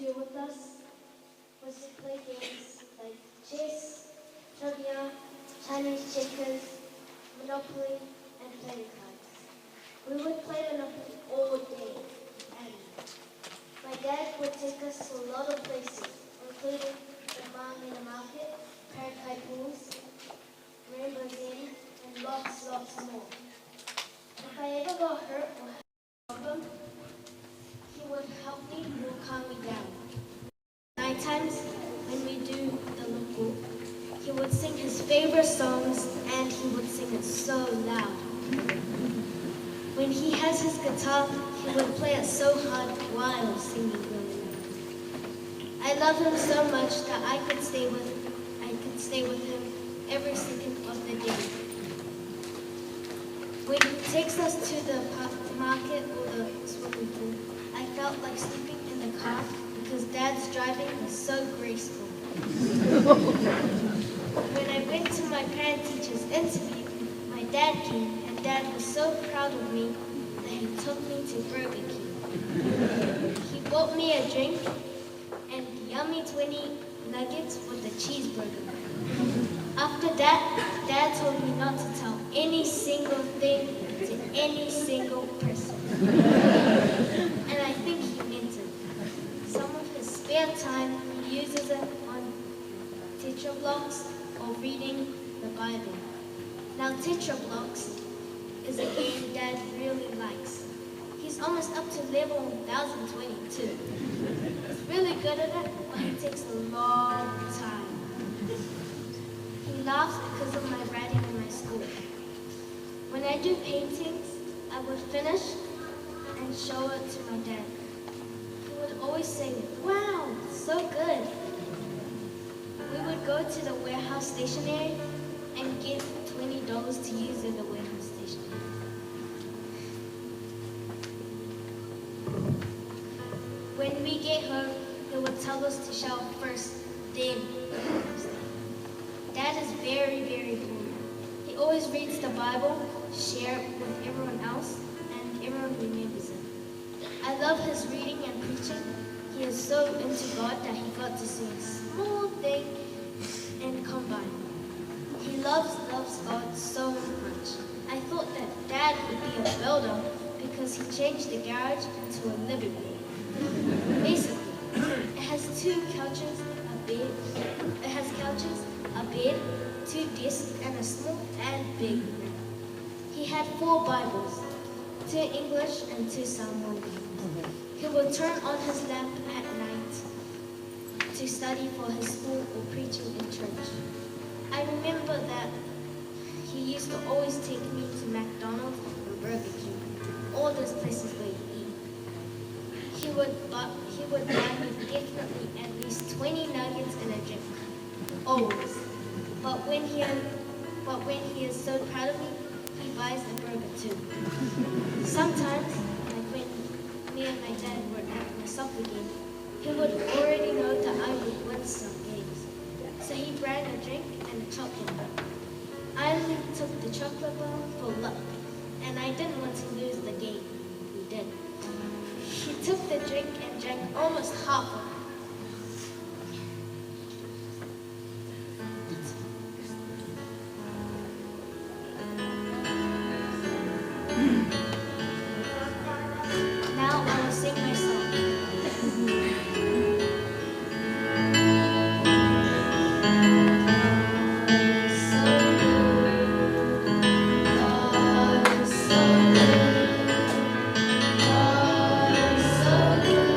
do with us was to play games like chess, trivia, Chinese checkers, Monopoly, and playing cards. We would play Monopoly all day, and my dad would take us to a lot of places, including the Molimau market, Parakai pools, Rainbow Zen, and lots more. If I ever got hurt or had a problem, he would help me or calm me down. Night times, when we do the local, he would sing his favorite songs, and he would sing it so loud. When he has his guitar, he would play it so hard while singing really loud. I love him so much that I could stay with him every second of the day. When he takes us to the market or the swimming pool, I felt like sleeping in the car because Dad's driving was so graceful. When I went to my parent-teacher's interview, my dad came, and Dad was so proud of me that he took me to Burger King. He bought me a drink and yummy 20 nuggets with a cheeseburger. After that, Dad told me not to tell any single thing to any single person. And I think he meant it. Some of his spare time, he uses it on teacher blocks or reading the Bible. Now, teacher blocks is a game Dad really likes. He's almost up to level 1022. He's really good at it, but it takes a long time. He laughs because of my writing in my school. When I do paintings, I would finish and show it to my dad. He would always say, "Wow, so good." We would go to the warehouse stationery and give $20 to use in the warehouse stationery. When we get home, he would tell us to shower first, then Dad is very cool. He always reads the Bible, share it with everyone else, and everyone remembers it. I love his reading and preaching. He is so into God that he got to see a small thing in Combine. He loves God so much. I thought that Dad would be a builder because he changed the garage into a living room. Basically, it has two couches, a bed. It has couches, a bed, 2 desks, and a small and big room. He had 4 Bibles, 2 English and 2 Samuelu. He would turn on his lamp at night to study for his school or preaching in church. I remember that he used to always take me to McDonald's or Burger King, all those places where you eat. He would buy me definitely at least 20 nuggets and a drink, always. But when he is so proud of me, he buys the burger too. Sometimes, like when me and my dad were at a soccer game, he would already know that I would win some games. So he brought a drink and a chocolate bar. I only took the chocolate bar for luck, and I didn't want to lose the game. He did. He took the drink and drank almost half of it. Now I will sing my song. So good,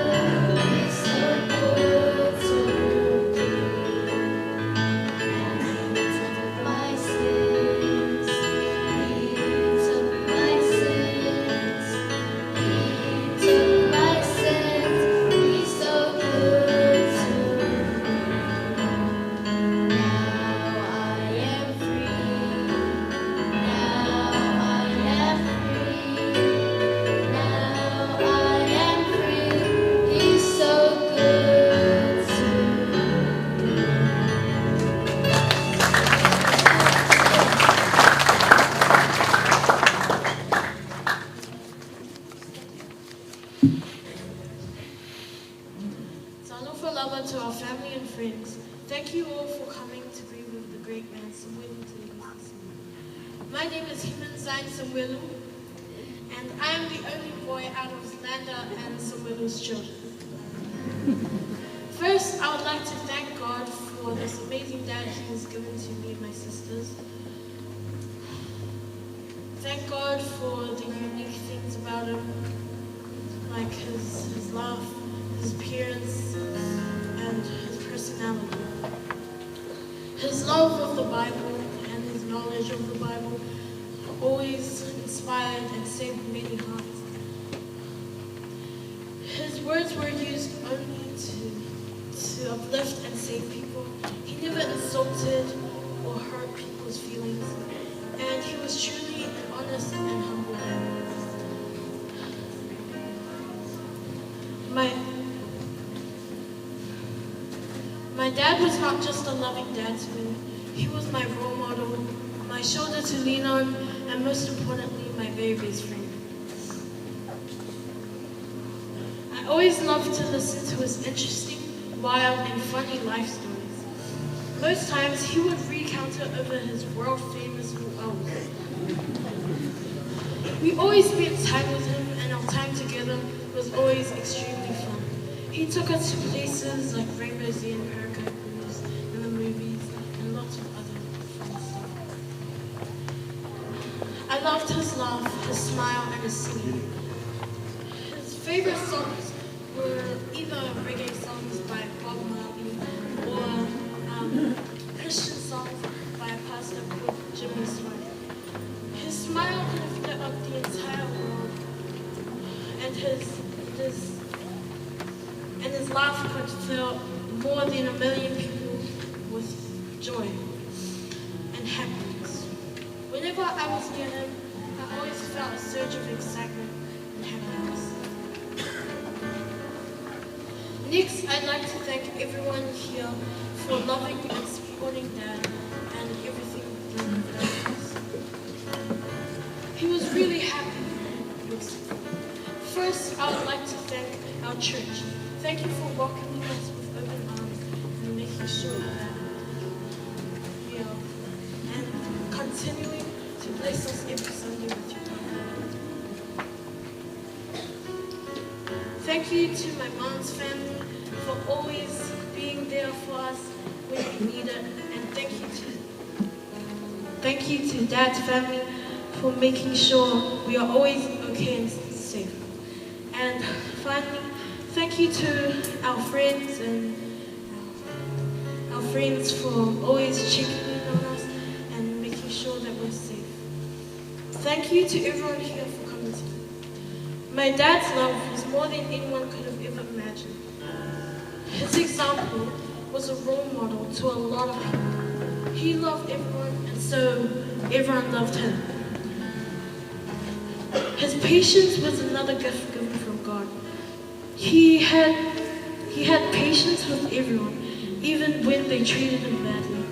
Fanau for Lava to our family and friends. Thank you all for coming to be with the great man, Samuelu Televise Samuelu. My name is G-VAI Samuelu, and I am the only boy out of Landa and Samuelu's children. First, I would like to thank God for this amazing dad he has given to me and my sisters. Thank God for the unique things about him, like his laugh, his appearance, and his personality. His love of the Bible and his knowledge of the Bible always inspired and saved many hearts. His words were used only to uplift and save people. He never insulted or hurt people's feelings, and he was truly an honest and humble man. My dad was not just a loving dad to me. He was my role model, my shoulder to lean on, and most importantly, my very best friend. I always loved to listen to his interesting, wild, and funny life stories. Most times, he would recount it over his world-famous wells. We always spent time with him, and our time together was always extremely fun. He took us to places like Rainbow Sea and Parakeet Cruise and the movies and lots of other fun stuff. I loved his laugh, his smile, and his singing. His favorite songs were either reggae songs by Bob Marley or Christian songs by a pastor called Jimmy Swain. His smile could have lit up the entire world, and his laugh could fill more than 1 million people with joy and happiness. Whenever I was near him, I always felt a surge of excitement and happiness. Next, I'd like to thank everyone here for loving and supporting Dad and everything that he does. He was really happy with support. First, I would like to thank our church. Thank you for welcoming us with open arms and making sure that we are, and continuing to bless us every Sunday with your love. Thank you to my mom's family for always being there for us when we need it, and thank you to Dad's family for making sure we are always okay and safe. And finally, thank you to our friends and our friends for always checking in on us and making sure that we're safe. Thank you to everyone here for coming to me. My dad's love was more than anyone could have ever imagined. His example was a role model to a lot of people. He loved everyone, and so everyone loved him. His patience was another gift given from God. He had patience with everyone, even when they treated him badly.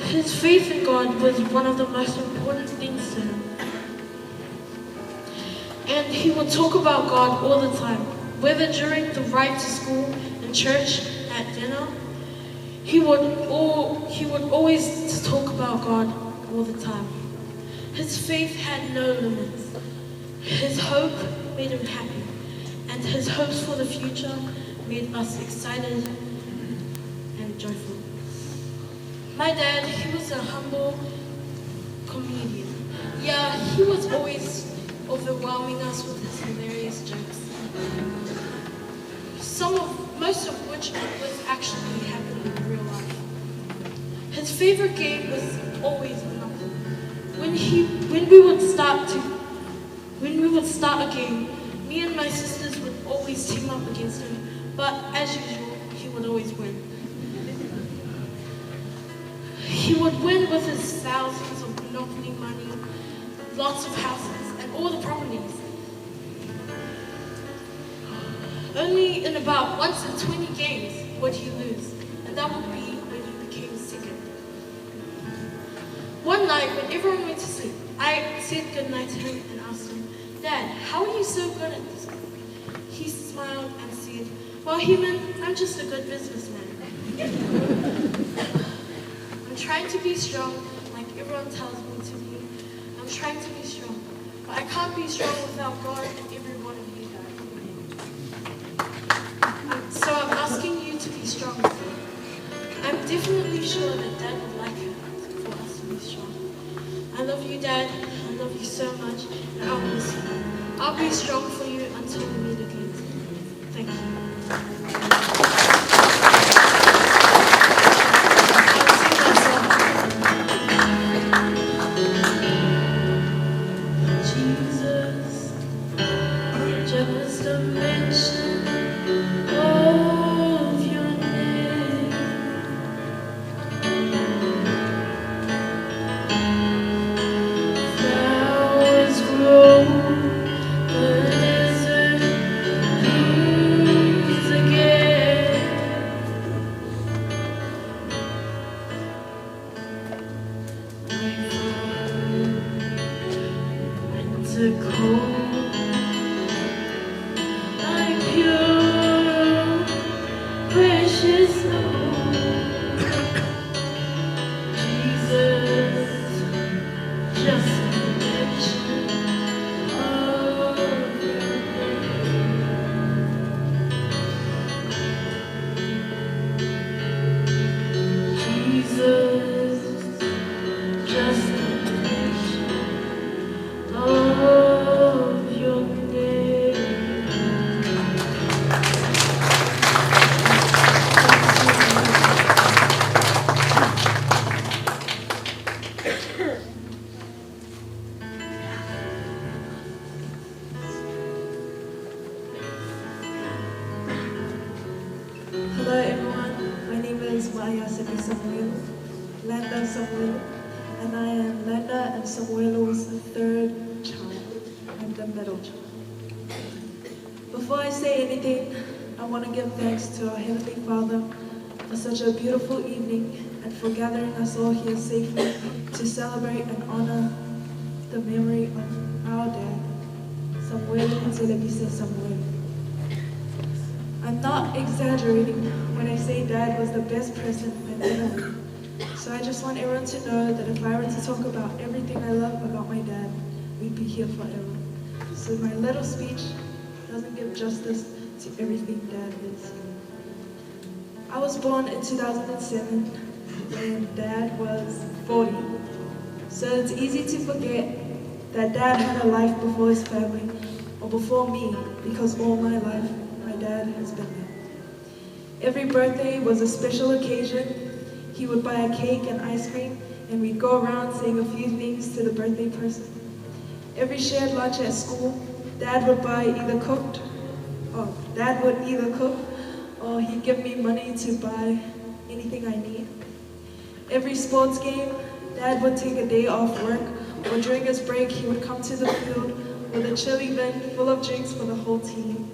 His faith in God was one of the most important things to him. And he would talk about God all the time, whether during the ride to school, in church, at dinner. He would always talk about God all the time. His faith had no limits. His hope made him happy, and his hopes for the future made us excited and joyful. My dad, he was a humble comedian. Yeah, he was always overwhelming us with his hilarious jokes. Most of which was actually happening in real life. His favorite game was always Monopoly. When we would start a game, me and my sisters would always team up against him, but as usual, he would always win. He would win with his thousands of Monopoly money, lots of houses, and all the properties. Only in about once in 20 games would he lose, and that would be when he became second. One night, when everyone went to sleep, I said goodnight to him and asked him, "Dad, how are you so good at this?" He smiled and said, Well, human, I'm just a good businessman. I'm trying to be strong like everyone tells me to be. I'm trying to be strong, but I can't be strong without God and every one of you guys. So I'm asking you to be strong with me. I'm definitely sure that Dad would like for us to be strong. I love you, Dad. I love you so much, and I'll miss you. I'll be strong for you until we meet again. Thank you. Jesus, just a mention of your name. Flowers grow, the desert breathes again. Winter cold, like pure, precious snow. Jesus, just a mention of your name. Jesus, just a mention of your name. Hello everyone, my name is Samuelu Samuelu, and I am Lenda and Samuelu's third child. I'm the middle child. Before I say anything, I want to give thanks to our Heavenly Father for such a beautiful evening and for gathering us all here safely to celebrate and honor the memory of our dad, Samuelu Televise Samuelu. I'm not exaggerating when I say Dad was the best person I've ever met. So I just want everyone to know that if I were to talk about everything I love about my dad, we'd be here forever. So my little speech doesn't give justice to everything Dad is. I was born in 2007 when Dad was 40. So it's easy to forget that Dad had a life before his family or before me, because all my life my dad has been there. Every birthday was a special occasion. He would buy a cake and ice cream, and we'd go around saying a few things to the birthday person. Every shared lunch at school, Dad would either cook, or he'd give me money to buy anything I need. Every sports game, Dad would take a day off work, or during his break, he would come to the field with a chili bin full of drinks for the whole team.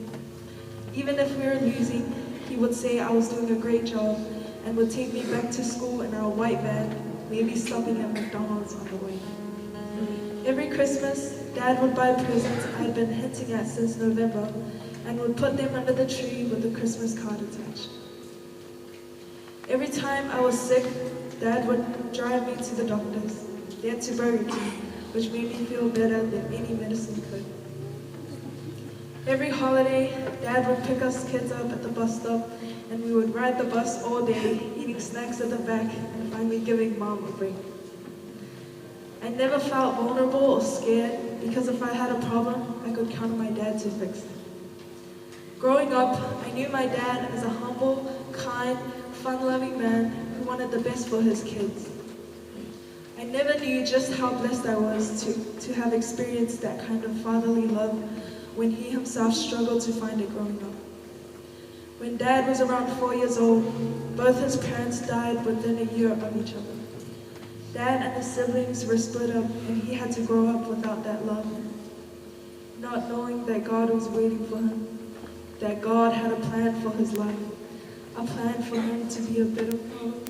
Even if we were losing, he would say I was doing a great job and would take me back to school in our white van, maybe stopping at McDonald's on the way. Every Christmas, Dad would buy presents I'd been hinting at since November and would put them under the tree with a Christmas card attached. Every time I was sick, Dad would drive me to the doctors, then to Burger King, which made me feel better than any medicine could. Every holiday, Dad would pick us kids up at the bus stop, and we would ride the bus all day, eating snacks at the back, and finally giving Mom a break. I never felt vulnerable or scared, because if I had a problem, I could count on my dad to fix it. Growing up, I knew my dad as a humble, kind, fun-loving man who wanted the best for his kids. I never knew just how blessed I was to have experienced that kind of fatherly love when he himself struggled to find it growing up. When Dad was around 4 years old, both his parents died within a year of each other. Dad and his siblings were split up, and he had to grow up without that love, not knowing that God was waiting for him, that God had a plan for his life, a plan for him to be a better father.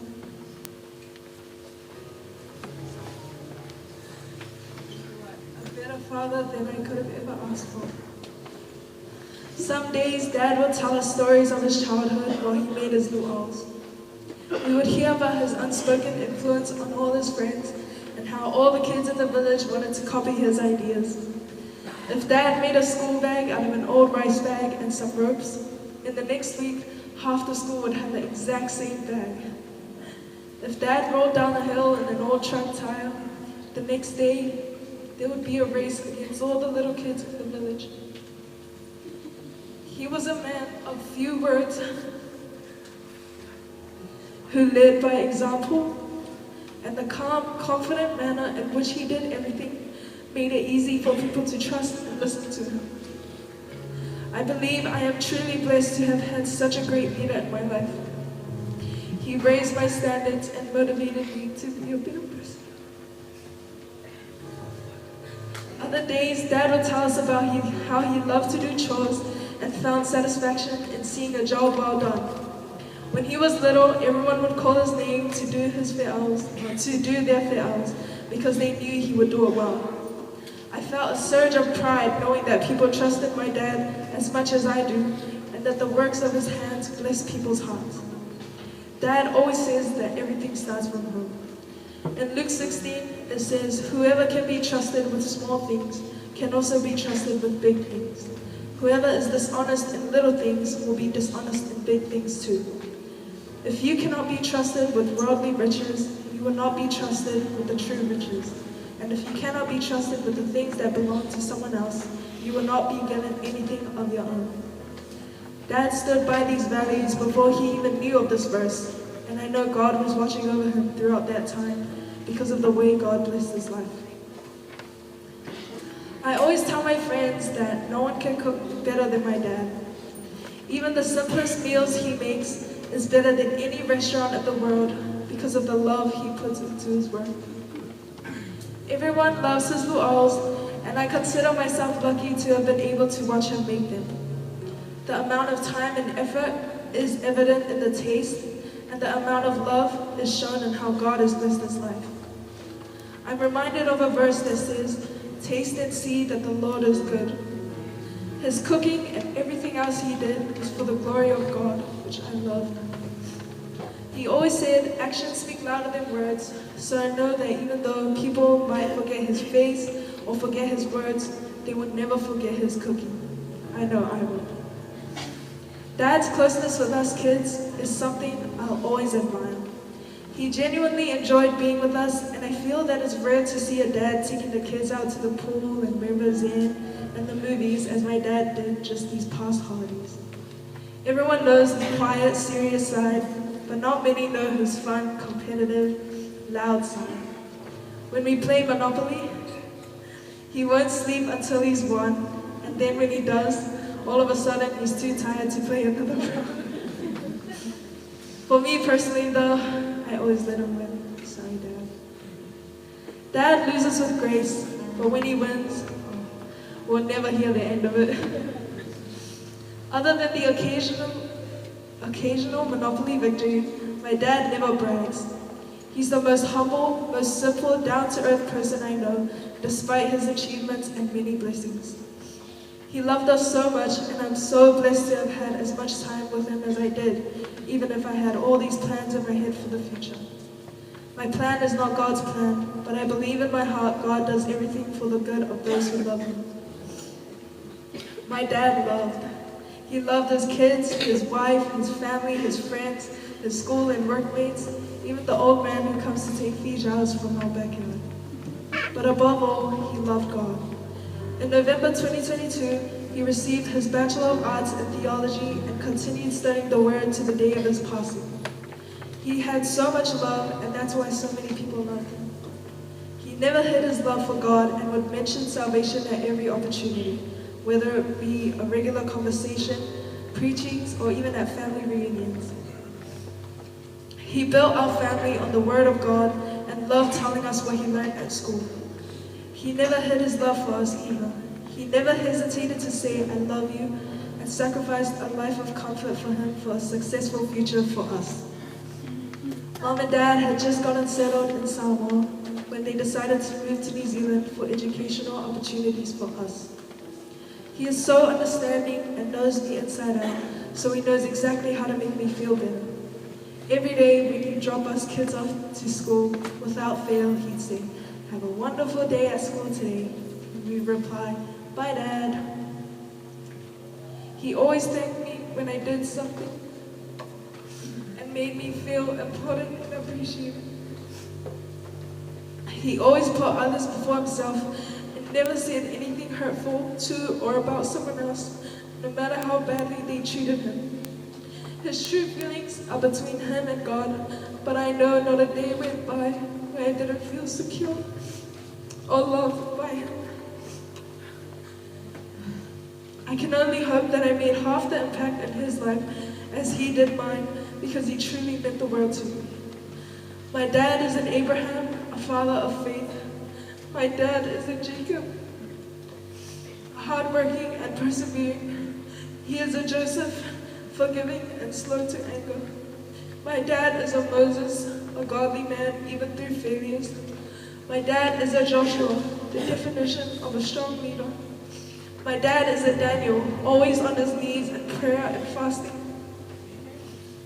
A better father than I could have ever asked for. Some days, Dad would tell us stories of his childhood while he made his luau's. We would hear about his unspoken influence on all his friends and how all the kids in the village wanted to copy his ideas. If Dad made a school bag out of an old rice bag and some ropes, in the next week, half the school would have the exact same bag. If Dad rolled down a hill in an old truck tire, the next day, there would be a race against all the little kids in the village. He was a man of few words who led by example, and the calm, confident manner in which he did everything made it easy for people to trust and listen to him. I believe I am truly blessed to have had such a great leader in my life. He raised my standards and motivated me to be a better person. Other days, Dad would tell us about how he loved to do chores and found satisfaction in seeing a job well done. When he was little, everyone would call his name to do their fe'aus, because they knew he would do it well. I felt a surge of pride knowing that people trusted my dad as much as I do, and that the works of his hands bless people's hearts. Dad always says that everything starts from home. In Luke 16, it says, "Whoever can be trusted with small things can also be trusted with big things. Whoever is dishonest in little things will be dishonest in big things too." If you cannot be trusted with worldly riches, you will not be trusted with the true riches. And if you cannot be trusted with the things that belong to someone else, you will not be given anything of your own. Dad stood by these values before he even knew of this verse, and I know God was watching over him throughout that time because of the way God blessed his life. I always tell my friends that no one can cook better than my dad. Even the simplest meals he makes is better than any restaurant in the world because of the love he puts into his work. Everyone loves his luau's, and I consider myself lucky to have been able to watch him make them. The amount of time and effort is evident in the taste, and the amount of love is shown in how God has blessed his life. I'm reminded of a verse that says, "Taste and see that the Lord is good." His cooking and everything else he did was for the glory of God, which I love. He always said, "Actions speak louder than words," so I know that even though people might forget his face or forget his words, they would never forget his cooking. I know I would. Dad's closeness with us kids is something I'll always admire. He genuinely enjoyed being with us, and I feel that it's rare to see a dad taking the kids out to the pool and rivers and the movies as my dad did just these past holidays. Everyone knows his quiet, serious side, but not many know his fun, competitive, loud side. When we play Monopoly, he won't sleep until he's won, and then when he does, all of a sudden he's too tired to play another round. For me personally though, I always let him win. Sorry, Dad. Dad loses with grace, but when he wins, we'll never hear the end of it. Other than the occasional Monopoly victory, my dad never brags. He's the most humble, most simple, down-to-earth person I know, despite his achievements and many blessings. He loved us so much, and I'm so blessed to have had as much time with him as I did, even if I had all these plans in my head for the future. My plan is not God's plan, but I believe in my heart God does everything for the good of those who love him. My dad loved. He loved his kids, his wife, his family, his friends, his school and workmates, even the old man who comes to take feed showers from our backyard. But above all, he loved God. In November 2022, he received his Bachelor of Arts in Theology and continued studying the Word to the day of his passing. He had so much love, and that's why so many people loved him. He never hid his love for God and would mention salvation at every opportunity, whether it be a regular conversation, preachings, or even at family reunions. He built our family on the Word of God and loved telling us what he learned at school. He never hid his love for us either. He never hesitated to say, "I love you," and sacrificed a life of comfort for him for a successful future for us. Mom and Dad had just gotten settled in Samoa when they decided to move to New Zealand for educational opportunities for us. He is so understanding and knows me inside out, so he knows exactly how to make me feel better. Every day when he'd drop us kids off to school, without fail, he'd say, "Have a wonderful day at school today." And we'd reply, "Bye, Dad." He always thanked me when I did something and made me feel important and appreciated. He always put others before himself and never said anything hurtful to or about someone else, no matter how badly they treated him. His true feelings are between him and God, but I know not a day went by where I didn't feel secure or loved by him. I can only hope that I made half the impact in his life as he did mine, because he truly meant the world to me. My dad is an Abraham, a father of faith. My dad is a Jacob, hardworking and persevering. He is a Joseph, forgiving and slow to anger. My dad is a Moses, a godly man even through failures. My dad is a Joshua, the definition of a strong leader. My dad is a Daniel, always on his knees in prayer and fasting.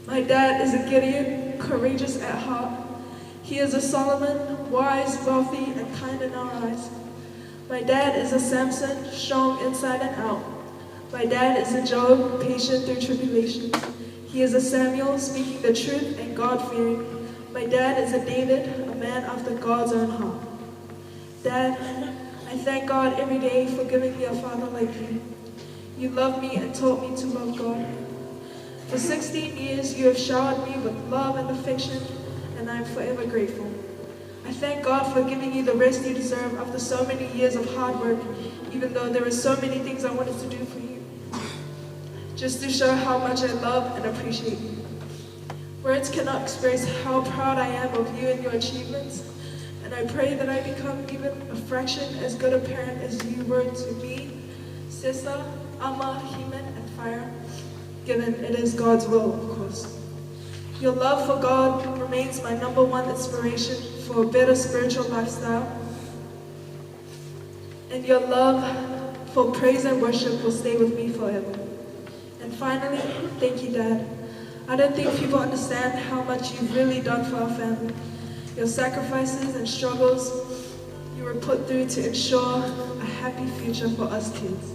My dad is a Gideon, courageous at heart. He is a Solomon, wise, wealthy, and kind in our eyes. My dad is a Samson, strong inside and out. My dad is a Job, patient through tribulation. He is a Samuel, speaking the truth and God-fearing. My dad is a David, a man after God's own heart. Dad, I thank God every day for giving me a father like you. You loved me and taught me to love God. For 16 years, you have showered me with love and affection, and I am forever grateful. I thank God for giving you the rest you deserve after so many years of hard work, even though there are so many things I wanted to do for you, just to show how much I love and appreciate you. Words cannot express how proud I am of you and your achievements, and I pray that I become even a fraction as good a parent as you were to me, Sissa, Amma, Heman, and Fire, given it is God's will, of course. Your love for God remains my #1 inspiration for a better spiritual lifestyle, and your love for praise and worship will stay with me forever. And finally, thank you, Dad. I don't think people understand how much you've really done for our family. Your sacrifices and struggles you were put through to ensure a happy future for us kids.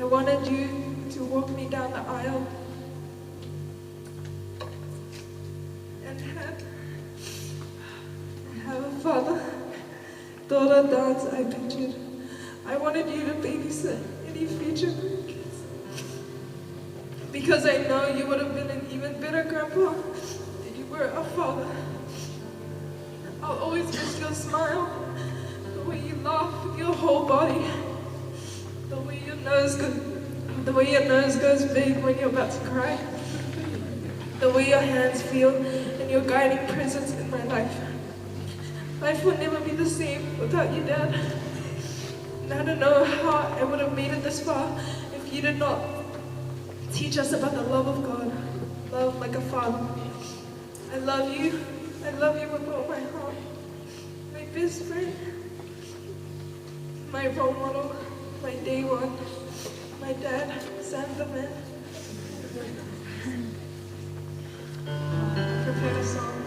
I wanted you to walk me down the aisle and have a father-daughter dance I pictured. I wanted you to babysit any future kids, because I know you would have been an even better grandpa if you were a father. I'll always miss your smile, the way you laugh with your whole body, the way your nose goes big when you're about to cry, the way your hands feel, and your guiding presence in my life. Life will never be the same without you, Dad. And I don't know how I would have made it this far if you did not teach us about the love of God, love like a father. I love you with all my heart. My best friend, my role model, my day one, my dad, Sam the man. Prepare a song.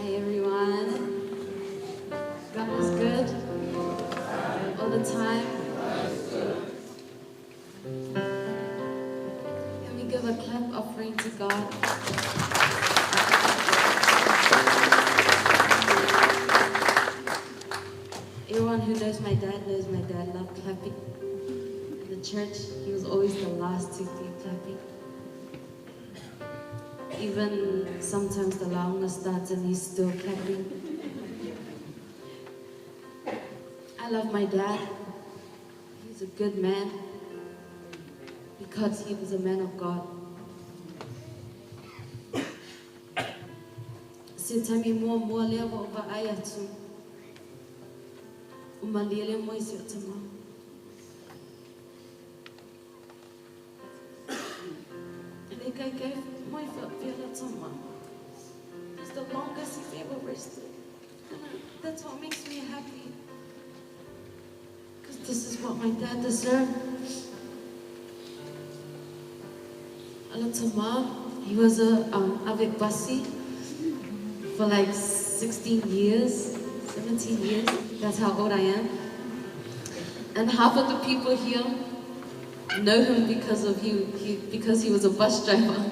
Hi everyone. God is good all the time. Can we give a clap offering to God? Everyone who knows my dad loved clapping. In the church, he was always the last to be clapping. Even sometimes the launga starts and he's still clapping. I love my dad. He's a good man because he was a man of God. Se tami mua lea wa ova ai atu. Umaliele mo isi o tamā. Kai my feel tamā. It's the longest he's ever rested. And that's what makes me happy. Because this is what my dad deserved. Ala tamā, he was a avec basi for like 16 years, 17 years. That's how old I am. And half of the people here know him because he was a bus driver.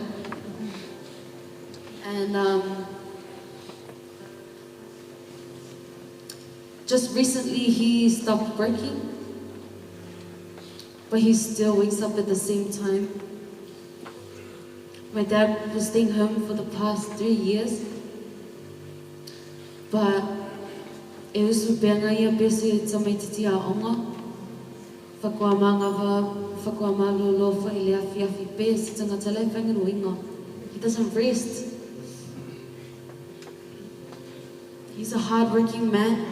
And just recently he stopped working, but he still wakes up at the same time. My dad was staying home for the past 3 years, but e usu benga ia bese tamaititi a onga. Whakua malolo whai lea whiawhi pē si tangata lai whangan winga. He doesn't rest. He's a hard-working man.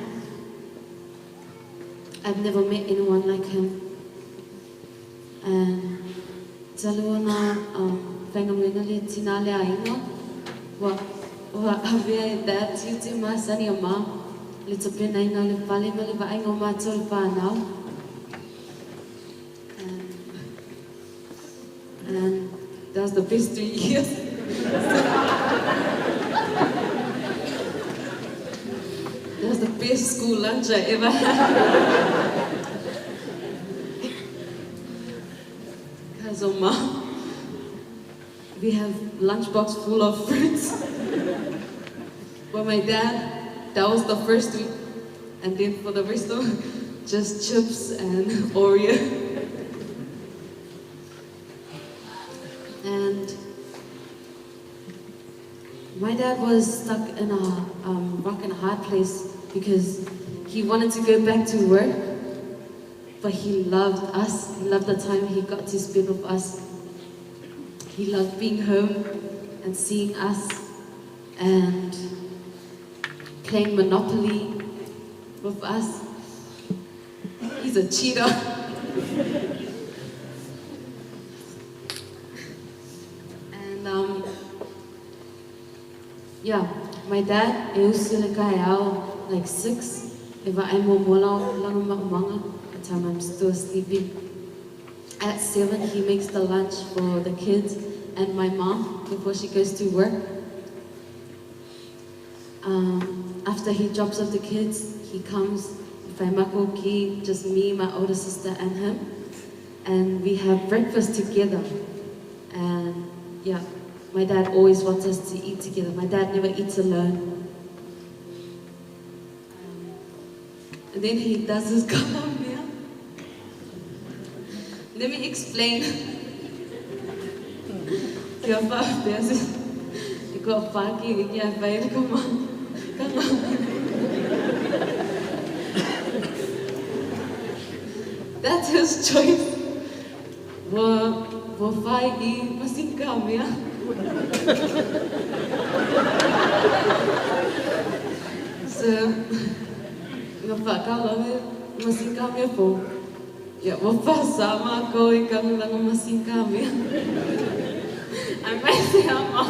I've never met anyone like him. And taluana whangan winga le tina lea inga. Wa avea dad tiu te maa sani a maa. Le tapena inga le pale ma le vainga o mātou le fanau. And that was the best 3 years. That was the best school lunch I ever had. Because of Mom, we have lunchbox full of fruits. But my dad, that was the first week. And then for the rest of it, just chips and Oreo. And my dad was stuck in a rock and a hard place because he wanted to go back to work, but he loved us. He loved the time he got to spend with us. He loved being home and seeing us and playing Monopoly with us. He's a cheater. Yeah, my dad, e usi le kai au, like 6. If I'm mola langa maumanga, the time I'm still sleeping. At 7, he makes the lunch for the kids and my mom before she goes to work. After he drops off the kids, he comes, ki, just me, my older sister and him. And we have breakfast together. And yeah. My dad always wants us to eat together. My dad never eats alone. And then he does this kalamea. Let me explain. That's his choice. Wo fai I masinkamea. So, ngapakalawe masinkamea po. Ya, wapasama ko ikang lang masinkamea. I might say ama.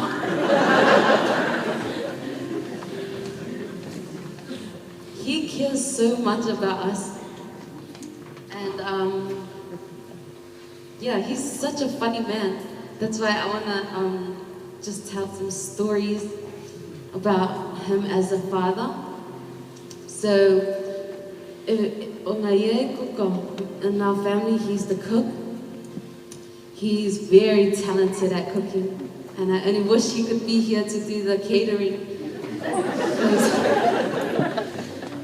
He cares so much about us. And yeah, he's such a funny man. That's why I wanna just tell some stories about him as a father. So, in our family, he's the cook. He's very talented at cooking, and I only wish he could be here to do the catering.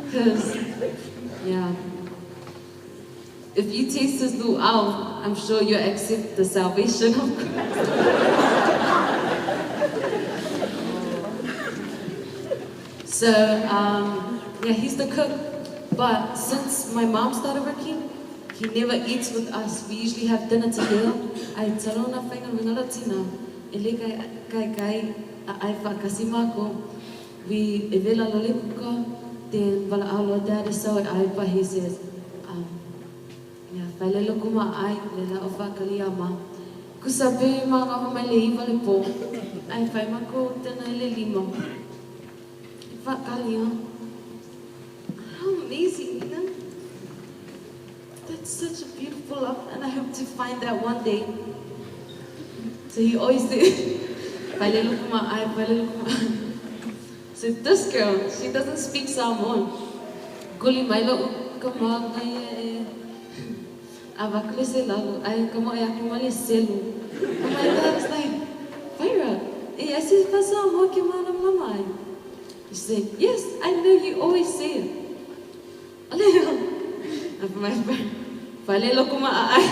Because, yeah. If you taste this luau, I'm sure you'll accept the salvation of Christ. So, yeah, he's the cook. But since my mom started working, he never eats with us. We usually have dinner together. I tell him na whainga wingala tina. Ele kai ai whakasima ko. We evela lole kuka. Then wala alo dad so I but he says, yeah, whailelo kuma ai lela o whakalia ma. Kusabe ma ngā mai le iwa le po. Ai whai mako tena ele lima. Whakalia. How amazing, you know? That's such a beautiful love, and I hope to find that one day. So he always said, so this girl, she doesn't speak Samoan. Kuli mailo kama ngai avakle se lalo ai kama ya kumale selu. My dad was like, Fyra, I said pa Samoan ke mana mama. He said, yes, I know you always say it. My friend, falelo kuma ai.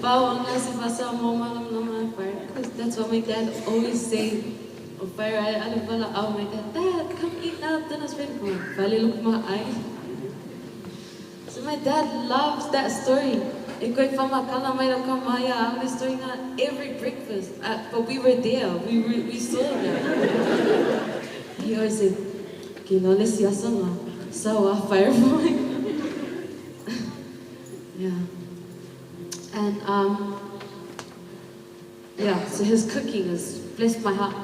Bawang nasi pasal mau malam nama because that's what my dad always say. Oh, Fire, I oh my dad, come eat now, dinner's ready for me. Falelo kuma ai. So my dad loves that story. Ikoi fama kala mai lo kamaya. The story na every breakfast. But we were there. We saw that. He always said, "Kinole siya sama, sawa fireboy." Yeah. And yeah. So his cooking has blessed my heart.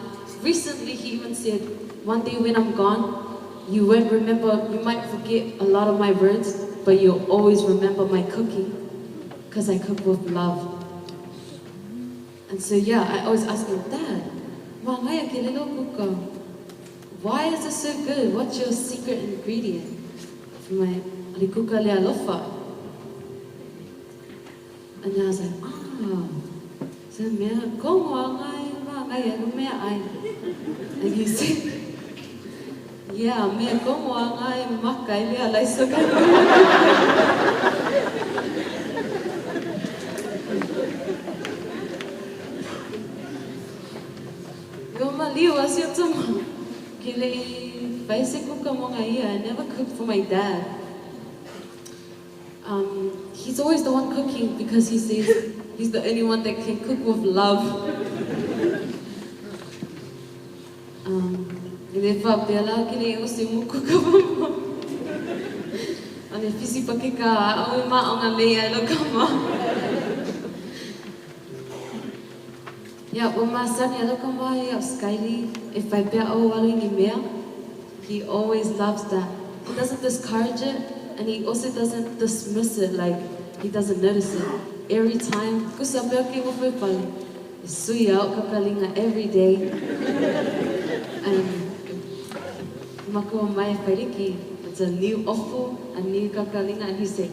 Recently, he even said, "One day when I'm gone, you won't remember. You might forget a lot of my words, but you'll always remember my cooking, because I cook with love." And so yeah, I always ask him, "Dad, wangaya kilelo kuka. Why is it so good? What's your secret ingredient for my alikuka le alofa?" And I was like, so me ko wangai me ai. And he said, yeah, me ko wangai makai le alai soka. Yo maliu asio tama. I never cooked for my dad. He's always the one cooking because he says he's the only one that can cook with love. Yeah, when my son Skyly, if I bear he always loves that. He doesn't discourage it, and he also doesn't dismiss it, like he doesn't notice it. Every time, every day. And it's a new offer, a new kakalinga, and he said,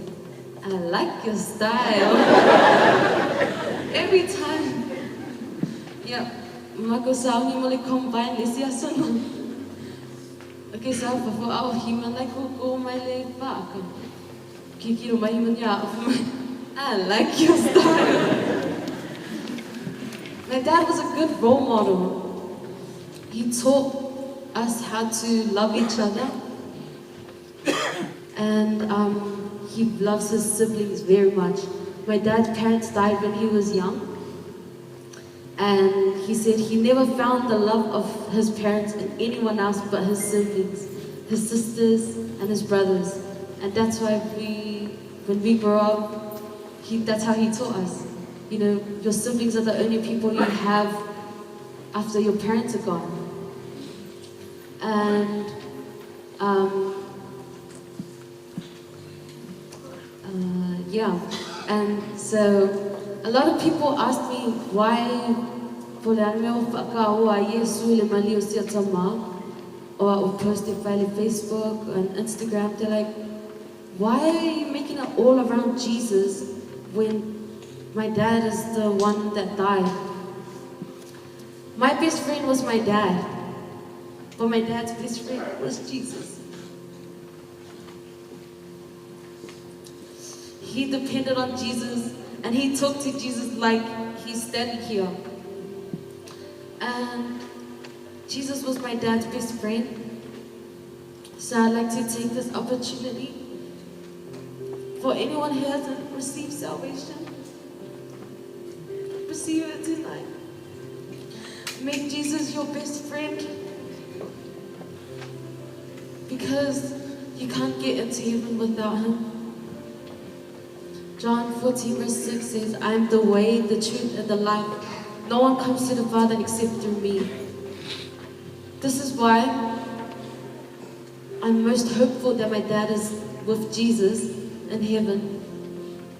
I like your style. Every time. Yeah, Mako Sauni Moli combine this yasun. Okay, so for our human like go my leg back. Kiki my human I like your style. My dad was a good role model. He taught us how to love each other. And he loves his siblings very much. My dad's parents died when he was young. And he said he never found the love of his parents in anyone else but his siblings, his sisters and his brothers. And that's why when we grow up, that's how he taught us. You know, your siblings are the only people you have after your parents are gone. And yeah, and so a lot of people ask me why po le ane mea o whakaoa Iesu le mali o sia tamā, o o post it on Facebook and Instagram. They're like, why are you making it all around Jesus when my dad is the one that died? My best friend was my dad, but my dad's best friend was Jesus. He depended on Jesus and he talked to Jesus like he's standing here. And Jesus was my dad's best friend. So I'd like to take this opportunity for anyone who hasn't received salvation, receive it tonight. Make Jesus your best friend, because you can't get into heaven without him. John 14 verse 6 says, I am the way, the truth, and the life. No one comes to the Father except through me. This is why I'm most hopeful that my dad is with Jesus in heaven.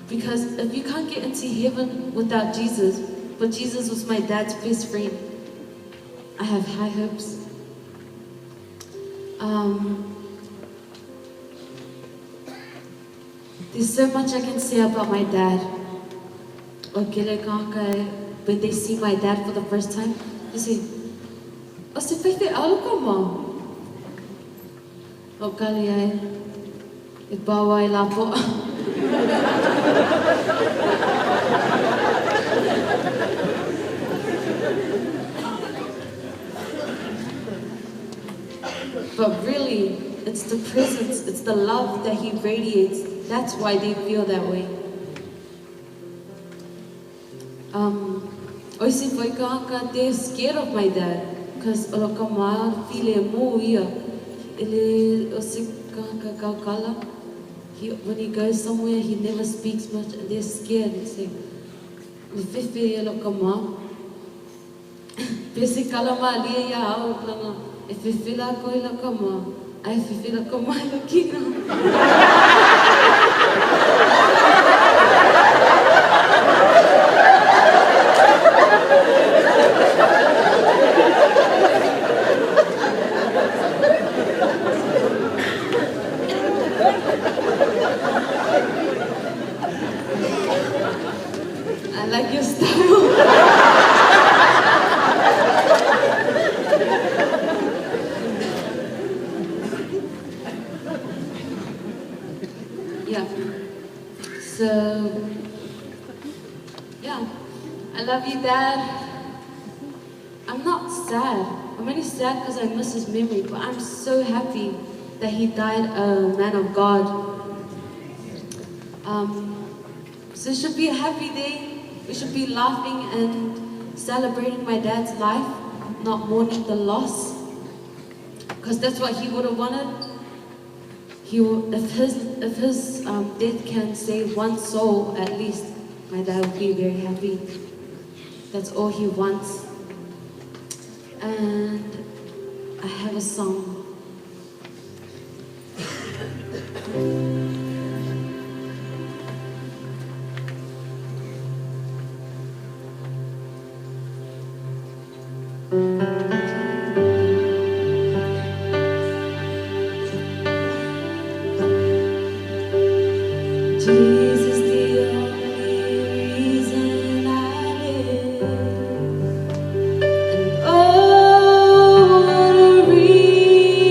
Because if you can't get into heaven without Jesus, but Jesus was my dad's best friend, I have high hopes. There's so much I can say about my dad. When they see my dad for the first time, they say, "O se fefe alu ka ma?" O kali ai, e bawa I lapo. But really, it's the presence, it's the love that he radiates. That's why they feel that way. Oisi foi ka they're scared of my dad, because olo ka ma file mo ia. Ele osi ka kala. When he goes somewhere, he never speaks much, and they're scared and say, "Fefe olo ka ma." Pesi kala ma lia ia au plana. E fefe la ko ilo ka ma. Ai fefe la ko ma ilo kina. I like your style. Yeah. So, yeah. I love you, Dad. I'm not sad. I'm only sad because I miss his memory, but I'm so happy that he died a man of God. So it should be a happy day. We should be laughing and celebrating my dad's life, not mourning the loss. Because that's what he would have wanted. If his death can save one soul, at least, my dad would be very happy. That's all he wants. And I have a song. Jesus, the only reason I live. And oh, what a reason.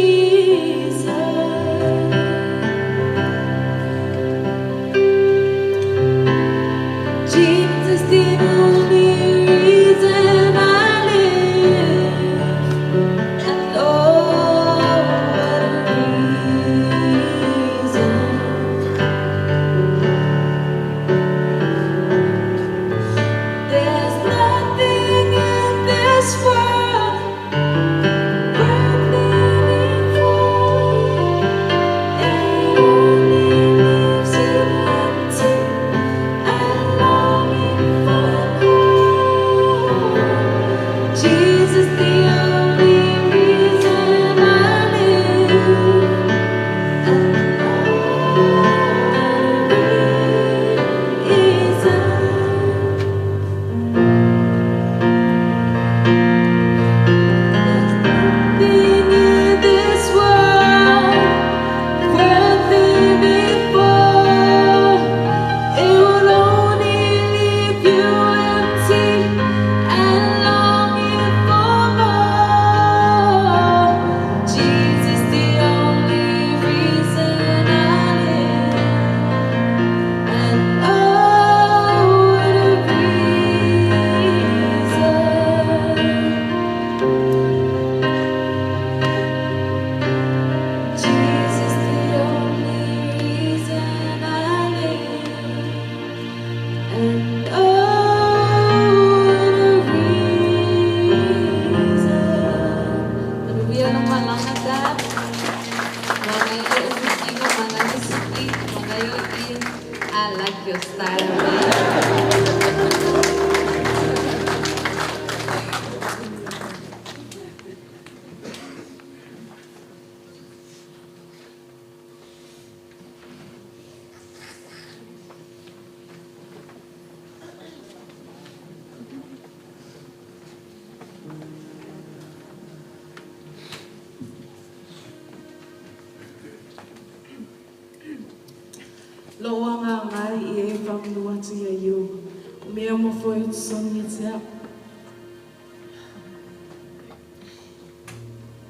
whamanu atu ia Iroha. O mea mofo e tusoni e te ao.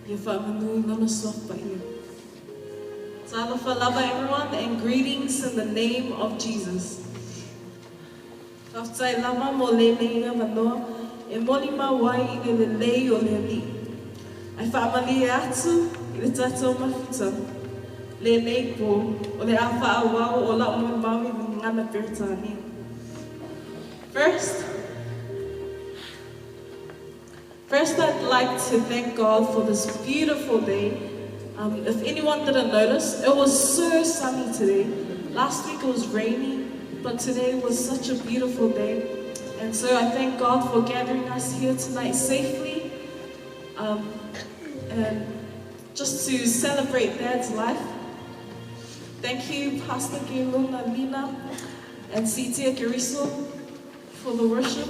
Ia whamanu I ngana sopa ia. Talofa lava everyone and greetings in the name of Jesus. Whaftai lava mo lele ia manoa e Molimau wai I le lei o le ali. Ai whaamali e atu I le tatou mawhita. Le nei po o le awha awau o la Molimau I ngana peritania. First I'd like to thank God for this beautiful day. If anyone didn't notice, it was so sunny today. Last week it was rainy, but today was such a beautiful day. And so I thank God for gathering us here tonight safely, and just to celebrate Dad's life. Thank you, Pastor Geluna Lina and Sitia Kiriso for the worship.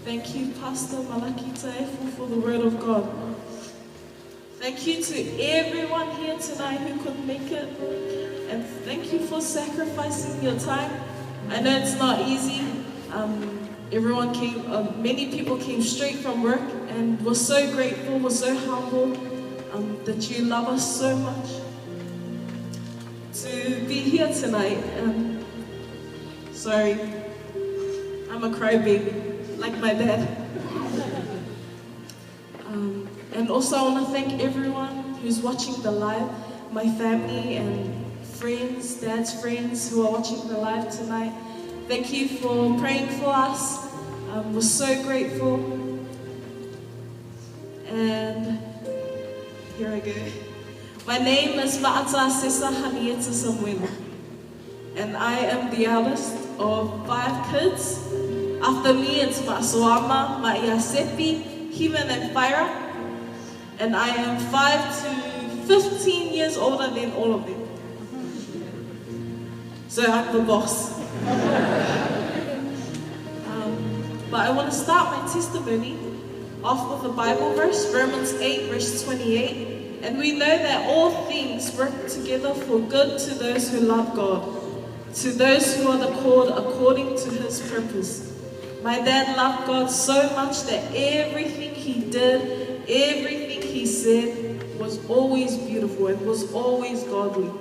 Thank you, Pastor Malaki Taefu for the word of God. Thank you to everyone here tonight who couldn't make it. And thank you for sacrificing your time. I know it's not easy. Many people came straight from work and we're so grateful, we're so humble that you love us so much. To be here tonight, sorry, I'm a crybaby, like my dad. And also I want to thank everyone who's watching the live, my family and friends, Dad's friends who are watching the live tonight. Thank you for praying for us. We're so grateful. And here I go. My name is Samuelu, and I am the eldest of 5 kids. After me, it's Ma'Soama, Ma'iasepi, Himan, and Faira. And I am 5 to 15 years older than all of them. So I'm the boss. But I want to start my testimony off with a Bible verse, Romans 8, verse 28. And we know that all things work together for good to those who love God, to those who are called according to His purpose. My dad loved God so much that everything he did, everything he said was always beautiful and was always godly.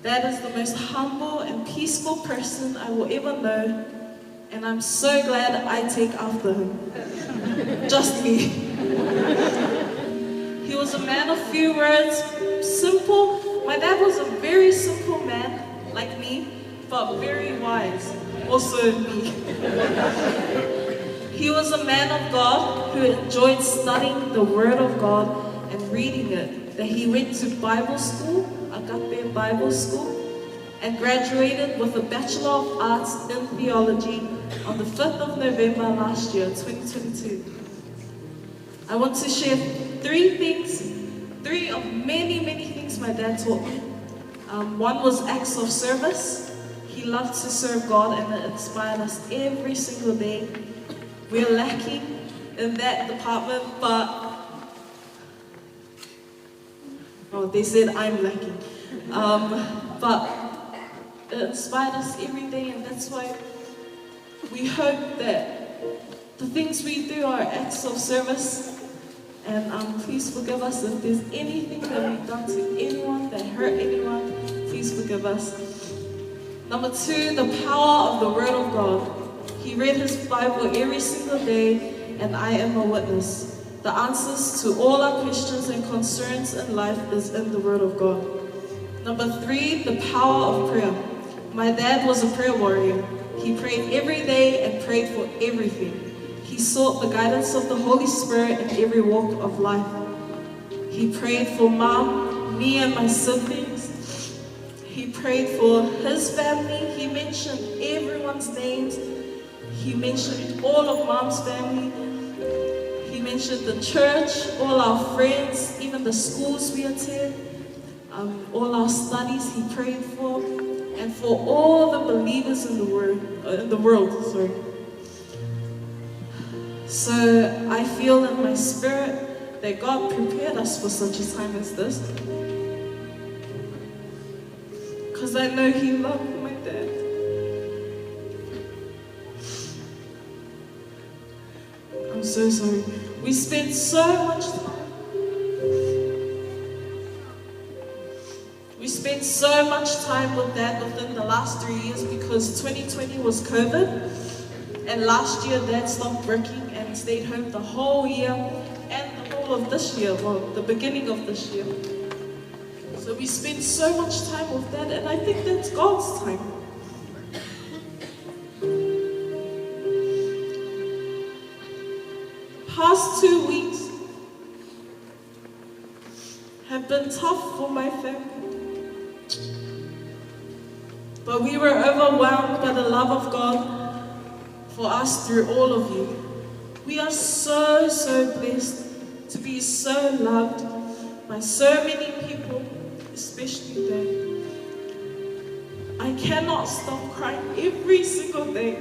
Dad is the most humble and peaceful person I will ever know, and I'm so glad I take after him. Just me. He was a man of few words, simple. My dad was a very simple man, like me, but very wise, also me. He was a man of God who enjoyed studying the Word of God and reading it. That he went to Bible school, Agape Bible School, and graduated with a Bachelor of Arts in Theology on the 5th of November last year, 2022. I want to share 3 of many things my dad taught me. One was acts of service. He loved to serve God and it inspired us every single day. We're lacking in that department, but they said I'm lacking. But it inspired us every day, and that's why we hope that the things we do are acts of service. And please forgive us if there's anything that we've done to anyone that hurt anyone. Please forgive us. Number 2, the power of the Word of God. He read his Bible every single day, and I am a witness. The answers to all our questions and concerns in life is in the Word of God. Number 3, the power of prayer. My dad was a prayer warrior. He prayed every day and prayed for everything. He sought the guidance of the Holy Spirit in every walk of life. He prayed for Mom, me and my siblings. He prayed for his family. He mentioned everyone's names. He mentioned all of Mom's family. He mentioned the church, all our friends, even the schools we attend, all our studies he prayed for, and for all the believers in the world. So I feel in my spirit that God prepared us for such a time as this, because I know He loved my dad. so sorry. We spent so much time. We spent so much time with Dad within the last 3 years because 2020 was COVID, and last year Dad stopped working and stayed home the whole year and the whole of this year, well, the beginning of this year. So we spent so much time with Dad, and I think that's God's time. Past 2 weeks have been tough for my family. But we were overwhelmed by the love of God for us through all of you. We are so, so blessed to be so loved by so many people, especially Dad. I cannot stop crying every single day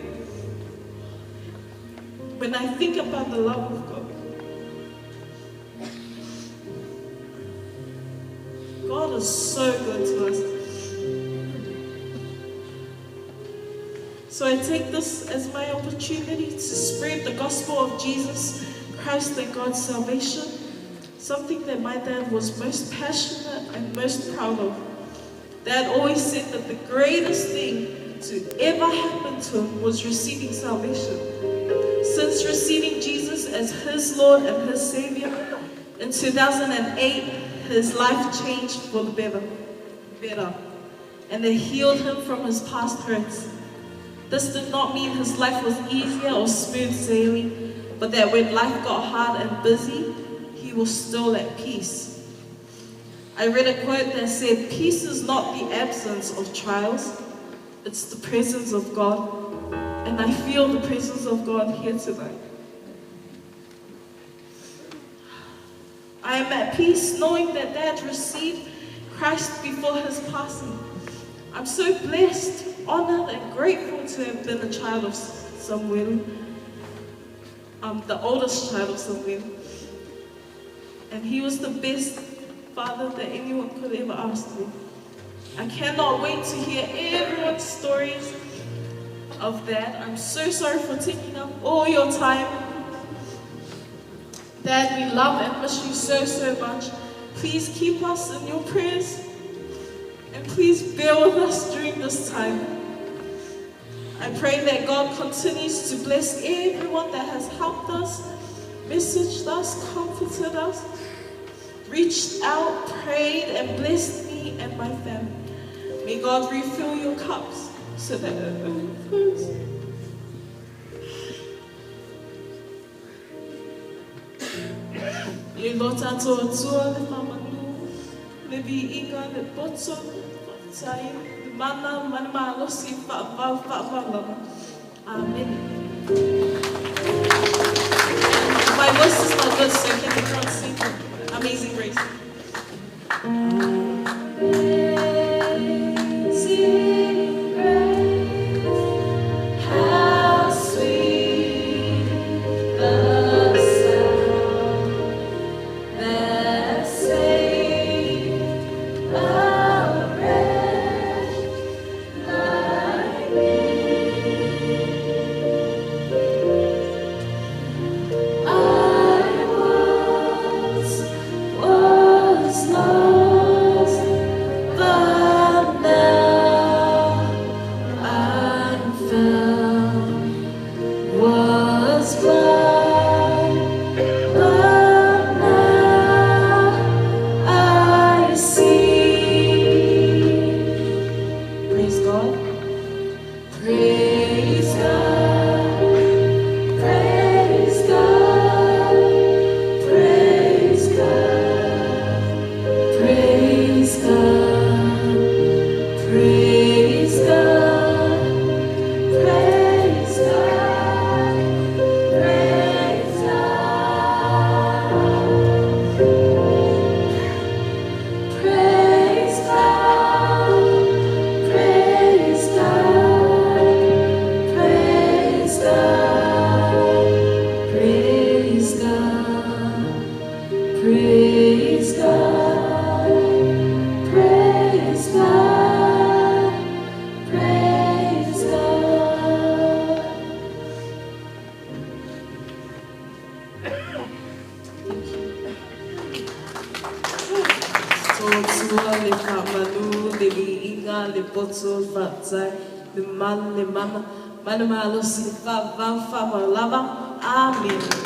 when I think about the love of God. God is so good to us. So I take this as my opportunity to spread the gospel of Jesus Christ and God's salvation, something that my dad was most passionate and most proud of. Dad always said that the greatest thing to ever happen to him was receiving salvation. Since receiving Jesus as his Lord and his Savior in 2008, his life changed for the better, and they healed him from his past hurts. This did not mean his life was easier or smooth sailing, but that when life got hard and busy, he was still at peace. I read a quote that said, "Peace is not the absence of trials, it's the presence of God." And I feel the presence of God here tonight. I am at peace knowing that Dad received Christ before his passing. I'm so blessed, honored, and grateful to have been a child of Samuelu, the oldest child of Samuelu. And he was the best father that anyone could ever ask for. I cannot wait to hear everyone's stories of that. I'm so sorry for taking up all your time. Dad, we love and miss you so, so much. Please keep us in your prayers. And please bear with us during this time. I pray that God continues to bless everyone that has helped us, messaged us, comforted us, reached out, prayed, and blessed me and my family. May God refill your cups so that it overflows. Le lota toa tua le mamanu, le vi inga le potso, tai, le mana manama losi fa. Amen. My voice is not good, so can you not sing Amazing Grace? tua le kamanu le liinga le poto fatai le man le mana mana malo si fa lava. Amen.